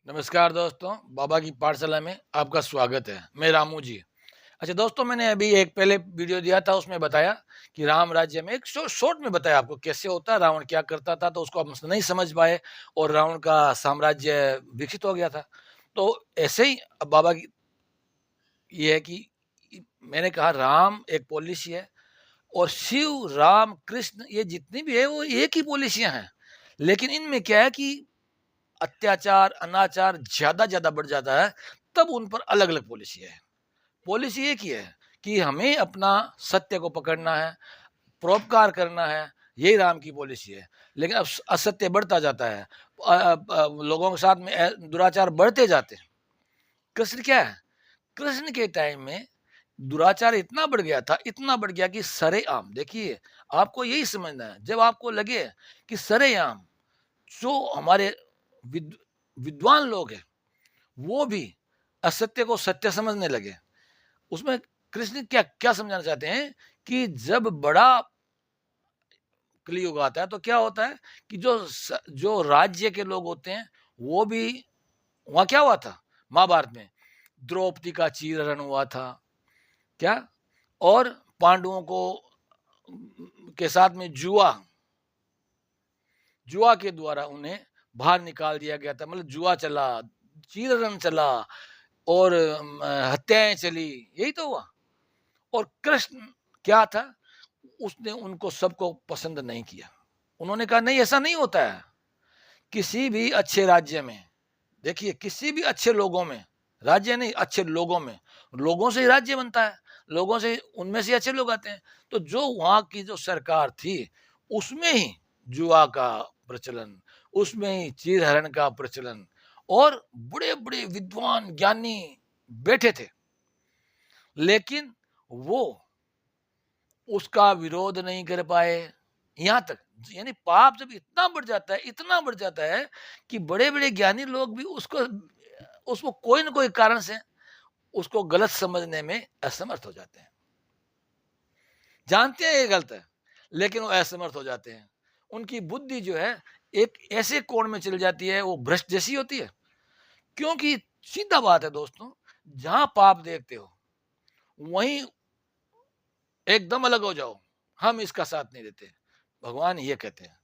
नमस्कार दोस्तों, बाबा की पाठशाला में आपका स्वागत है। मैं रामू जी। अच्छा दोस्तों, मैंने अभी एक पहले वीडियो दिया था, उसमें बताया कि राम राज्य में एक शॉर्ट में बताया आपको कैसे होता है, रावण क्या करता था, तो उसको आप नहीं समझ पाए और रावण का साम्राज्य विकसित हो गया था। तो ऐसे ही अब बाबा की ये है कि मैंने कहा राम एक पॉलिसी है और शिव, राम, कृष्ण ये जितनी भी है वो एक ही पॉलिसियाँ हैं। लेकिन इनमें क्या है कि अत्याचार, अनाचार ज़्यादा बढ़ जाता है, तब उन पर अलग-अलग पॉलिसी है। पॉलिसी एक ही है कि हमें अपना सत्य को पकड़ना है, परोपकार करना है, यही राम की पॉलिसी है। लेकिन अब असत्य बढ़ता जाता है। लोगों के साथ में दुराचार बढ़ते जाते हैं। कृष्ण क्या है? कृष्ण के टाइम में दुराचार इतना बढ़ गया था, इतना बढ़ गया कि सरेआम देखिए, आपको यही समझना है, जब आपको लगे कि सरेआम जो हमारे विद विद्वान लोग हैं, वो भी असत्य को सत्य समझने लगे। उसमें कृष्ण क्या क्या समझाना चाहते हैं कि जब बड़ा कलियुग आता है तो क्या होता है कि जो राज्य के लोग होते हैं वो भी वहाँ क्या हुआ था महाभारत में द्रौपदी का चीरहरण हुआ था क्या और पांडवों को के साथ में जुआ के द्वारा उन्हें बाहर निकाल दिया गया था मतलब जुआ चला चीरहरण चला और हत्याएं चली यही तो हुआ और कृष्ण क्या था उसने उनको सबको पसंद नहीं किया उन्होंने कहा नहीं ऐसा नहीं होता है किसी भी अच्छे राज्य में देखिए किसी भी अच्छे लोगों में राज्य नहीं अच्छे लोगों से ही राज्य बनता है लोगों से उनमें से अच्छे लोग आते हैं तो जो वहाँ की जो सरकार थी उसमें ही जुआ का प्रचलन उसमें ही चीरहरण का प्रचलन और बड़े बड़े विद्वान ज्ञानी बैठे थे लेकिन वो उसका विरोध नहीं कर पाए यहाँ तक यानी पाप जब इतना बढ़ जाता है कि बड़े बड़े ज्ञानी लोग भी उसको उसको कोई ना कोई कारण से उसको गलत समझने में असमर्थ हो जाते हैं जानते हैं ये गलत है लेकिन वो असमर्थ हो जाते हैं उनकी बुद्धि जो है एक ऐसे कोण में चली जाती है वो भ्रष्ट जैसी होती है क्योंकि सीधा बात है दोस्तों जहां पाप देखते हो वहीं एकदम अलग हो जाओ हम इसका साथ नहीं देते भगवान ये कहते हैं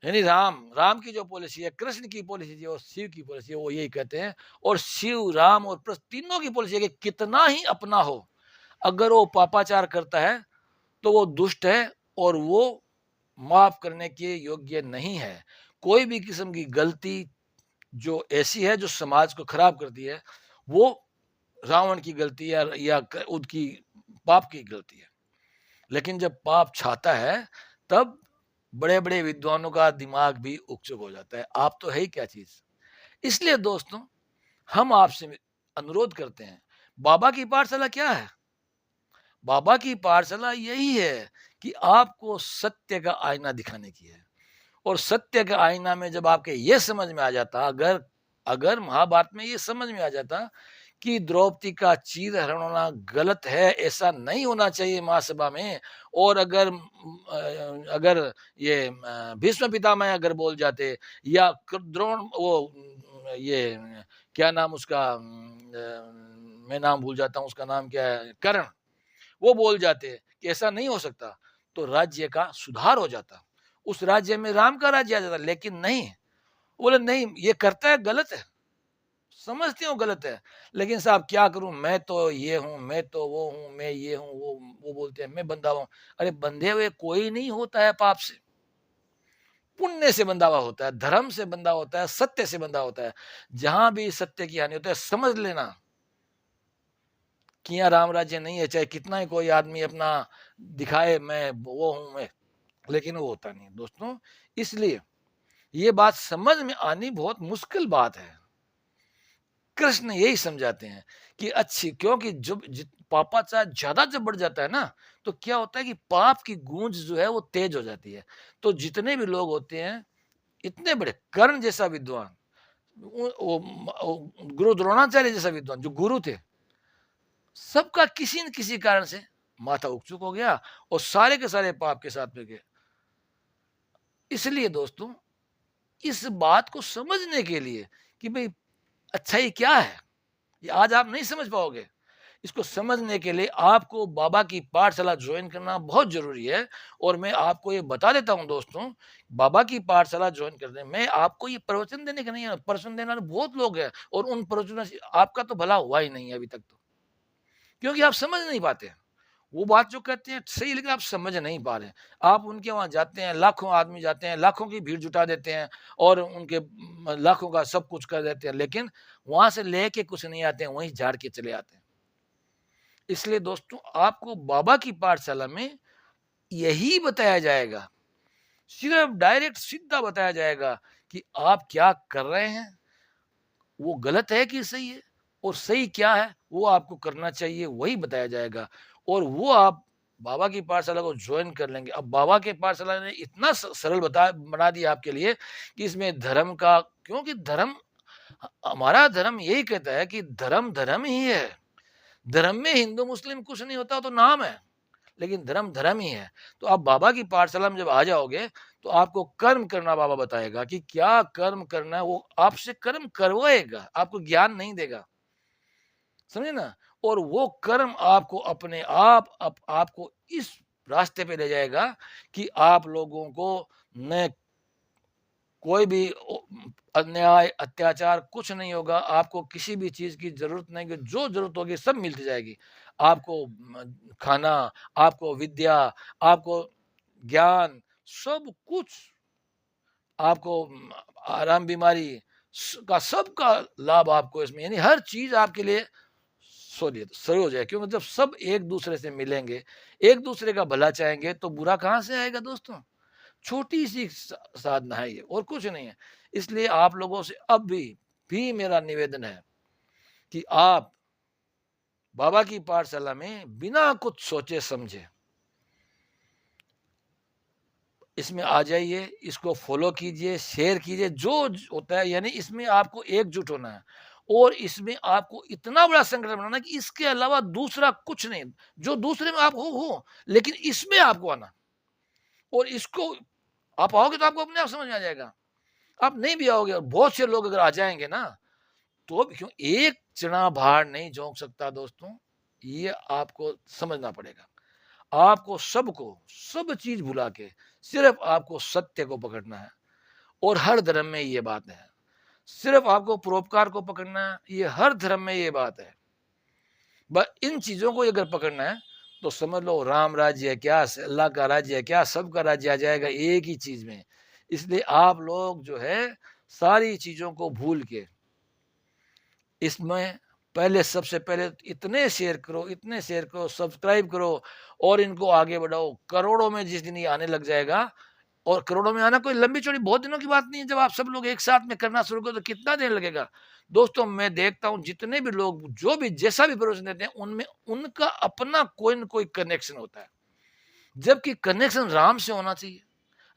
यानी राम की जो पॉलिसी है कृष्ण की पॉलिसी जो शिव की पॉलिसी है वो यही कहते हैं और शिव राम और तीनों की पॉलिसी है कि कितना ही अपना हो अगर वो पापाचार करता है तो वो दुष्ट है और वो माफ करने के योग्य नहीं है कोई भी किस्म की गलती जो ऐसी है जो समाज को खराब करती है वो रावण की गलती या उनकी पाप की गलती है लेकिन जब पाप छाता है तब बड़े-बड़े विद्वानों का दिमाग भी उकचुक हो जाता है। आप तो है ही क्या चीज़। इसलिए दोस्तों हम आपसे अनुरोध करते हैं, बाबा की पाठशाला क्या है? बाबा की पाठशाला यही है कि आपको सत्य का आईना दिखाने की है। और सत्य का आईना में जब आपके ये समझ में आ जाता अगर अगर महाभारत में ये समझ में आ जाता कि द्रौपदी का चीरहरण होना गलत है ऐसा नहीं होना चाहिए महासभा में और अगर ये भीष्म पितामह अगर बोल जाते या द्रोण वो ये क्या नाम उसका मैं नाम भूल जाता हूँ उसका नाम क्या है कर्ण वो बोल जाते कि ऐसा नहीं हो सकता तो राज्य का सुधार हो जाता उस राज्य में राम का राज्य आ जाता लेकिन नहीं बोले नहीं ये करता है गलत है समझते हो गलत है लेकिन साहब क्या करूं मैं तो ये हूं मैं तो वो हूं मैं ये हूं वो बोलते हैं मैं बंधा हूं अरे बंधे हुए कोई नहीं होता है पाप से पुण्य से बंधा हुआ होता है धर्म से बंधा होता है सत्य से बंधा होता है जहां भी सत्य की हानि होती है समझ लेना कि यहाँ राम राज्य नहीं है चाहे कितना ही कोई आदमी अपना दिखाए मैं वो हूं मैं लेकिन वो होता नहीं दोस्तों इसलिए ये बात समझ में आनी बहुत मुश्किल बात है कृष्ण यही समझाते हैं कि अच्छी क्योंकि जब पापाचार ज्यादा जब बढ़ जाता है ना तो क्या होता है कि पाप की गूंज जो है वो तेज हो जाती है तो जितने भी लोग होते हैं इतने बड़े कर्ण जैसा विद्वान गुरु द्रोणाचार्य जैसा विद्वान जो गुरु थे सबका किसी न किसी कारण से माथा उकचुक हो गया और सारे के सारे पाप के साथ में गए इसलिए दोस्तों इस बात को समझने के लिए कि भई अच्छाई क्या है, ये आज आप नहीं समझ पाओगे। इसको समझने के लिए आपको बाबा की पाठशाला जॉइन करना बहुत ज़रूरी है और मैं आपको ये बता देता हूँ दोस्तों, बाबा की पाठशाला जॉइन करने में आपको ये प्रवचन देने का नहीं है, प्रवचन देने वाले बहुत लोग हैं और उन प्रवचनों से आपका तो भला हुआ ही नहीं है अभी तक तो। क्योंकि आप समझ नहीं पाते हैं। वो बात जो कहते हैं सही लेकिन आप समझ नहीं पा रहे हैं। आप उनके वहाँ जाते हैं, लाखों आदमी जाते हैं, लाखों की भीड़ जुटा देते हैं और उनके लाखों का सब कुछ कर देते हैं, लेकिन वहाँ से लेके कुछ नहीं आते हैं, वहीं झाड़ के चले आते हैं। इसलिए दोस्तों आपको बाबा की पाठशाला में यही बताया जाएगा, सिर्फ डायरेक्ट सीधा बताया जाएगा कि आप क्या कर रहे हैं, वो गलत है कि सही है और सही क्या है वो आपको करना चाहिए वही बताया जाएगा और वो आप बाबा की पाठशाला को ज्वाइन कर लेंगे। अब बाबा के पाठशाला ने इतना सरल बना दिया आपके लिए कि इसमें धर्म का, क्योंकि धर्म हमारा धर्म यही कहता है कि धर्म धर्म ही है। धर्म में हिंदू मुस्लिम कुछ नहीं होता तो नाम है, लेकिन धर्म धर्म ही है। तो आप बाबा की पाठशाला में जब आ जाओगे तो आपको कर्म करना बाबा बताएगा कि क्या कर्म करना है, वो आपसे कर्म करवाएगा, आपको ज्ञान नहीं देगा, समझे ना। और वो कर्म आपको अपने आपको इस रास्ते पे ले जाएगा कि आप लोगों को न कोई भी अन्याय अत्याचार कुछ नहीं होगा, आपको किसी भी चीज की जरूरत नहीं कि जो जरूरत होगी सब मिलती जाएगी आपको। खाना, आपको विद्या, आपको ज्ञान, सब कुछ आपको, आराम बीमारी का सबका लाभ आपको इसमें, यानी हर चीज आपके लिए शुरू हो जाए। क्योंकि जब सब एक दूसरे से मिलेंगे, एक दूसरे का भला चाहेंगे तो बुरा कहाँ से आएगा दोस्तों। छोटी सी साधना है ये और कुछ नहीं है। इसलिए आप लोगों से अब भी मेरा निवेदन है कि आप बाबा की पाठशाला में बिना कुछ सोचे समझे इसमें आ जाइए, इसको फॉलो कीजिए, शेयर कीजिए, जो होता है, यानी इसमें आपको एकजुट होना है और इसमें आपको इतना बड़ा संगठन बनाना है कि इसके अलावा दूसरा कुछ नहीं। जो दूसरे में आप हो लेकिन इसमें आपको आना और इसको आप आओगे तो आपको अपने आप समझ में आ जाएगा। आप नहीं भी आओगे और बहुत से लोग अगर आ जाएंगे ना तो भी क्यों, एक चना भार नहीं झोंक सकता दोस्तों, ये आपको समझना पड़ेगा। आपको सबको सब चीज भुला के सिर्फ आपको सत्य को पकड़ना है और हर धर्म में ये बात है। सिर्फ आपको परोपकार को पकड़ना है, ये हर धर्म में ये बात है। बस इन चीजों को अगर पकड़ना है तो समझ लो राम राज्य है क्या, अल्लाह का राज्य है क्या, सबका राज्य आ जाएगा एक ही चीज में। इसलिए आप लोग जो है सारी चीजों को भूल के इसमें पहले, सबसे पहले इतने शेयर करो, इतने शेयर करो, सब्सक्राइब करो और इनको आगे बढ़ाओ। करोड़ों में जिस दिन ये आने लग जाएगा, और करोड़ों में आना कोई लंबी चौड़ी बहुत दिनों की बात नहीं है। जब आप सब लोग एक साथ में करना शुरू करो तो कितना दिन लगेगा दोस्तों। मैं देखता हूँ जितने भी लोग जो भी जैसा भी प्रवचन देते हैं उनमें उनका अपना कोई न कोई कनेक्शन होता है, जबकि कनेक्शन राम से होना चाहिए।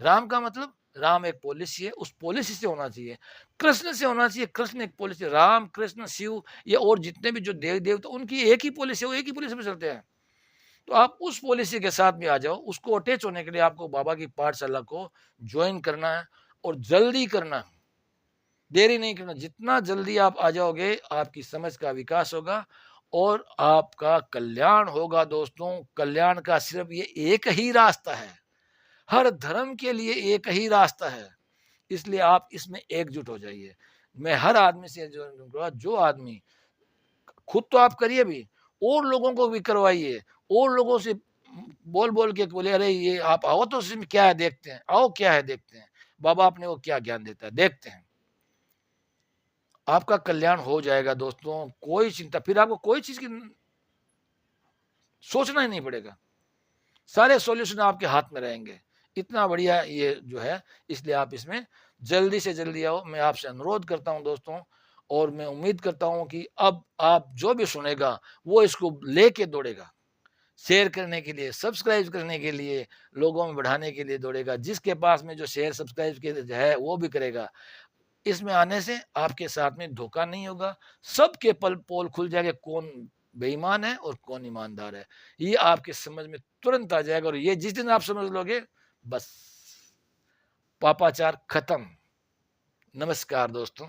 राम का मतलब राम एक पॉलिसी है, उस पॉलिसी से होना चाहिए। कृष्ण से होना चाहिए, कृष्ण एक पॉलिसी। राम कृष्ण शिव ये और जितने भी जो देव देवता उनकी एक ही पॉलिसी है, वो एक ही पॉलिसी पे चलते हैं। तो आप उस पॉलिसी के साथ में आ जाओ। उसको अटैच होने के लिए आपको बाबा की पाठशाला को ज्वाइन करना है और जल्दी करना है, देरी नहीं करना। जितना जल्दी आप आ जाओगे आपकी समझ का विकास होगा और आपका कल्याण होगा दोस्तों। कल्याण का सिर्फ ये एक ही रास्ता है, हर धर्म के लिए एक ही रास्ता है। इसलिए आप इसमें एकजुट हो जाइए। मैं हर आदमी से जो आदमी, खुद तो आप करिए भी और लोगों को भी करवाइए, और लोगों से बोल बोल के बोले अरे ये आप आओ तो इसमें क्या है देखते हैं, आओ क्या है देखते हैं, बाबा अपने को क्या ज्ञान देता है देखते हैं। आपका कल्याण हो जाएगा दोस्तों, कोई चिंता, फिर आपको कोई चीज की सोचना ही नहीं पड़ेगा। सारे सॉल्यूशन आपके हाथ में रहेंगे। इतना बढ़िया ये जो है, इसलिए आप इसमें जल्दी से जल्दी आओ। मैं आपसे अनुरोध करता हूं दोस्तों, और मैं उम्मीद करता हूं कि अब आप जो भी सुनेगा वो इसको लेके दौड़ेगा, शेयर करने के लिए, सब्सक्राइब करने के लिए, लोगों में बढ़ाने के लिए दौड़ेगा। जिसके पास में जो शेयर सब्सक्राइब के है वो भी करेगा। इसमें आने से आपके साथ में धोखा नहीं होगा, सबके पल पोल खुल जाएंगे, कौन बेईमान है और कौन ईमानदार है, ये आपके समझ में तुरंत आ जाएगा। और ये जिस दिन आप समझ लोगे बस पापाचार खत्म। नमस्कार दोस्तों।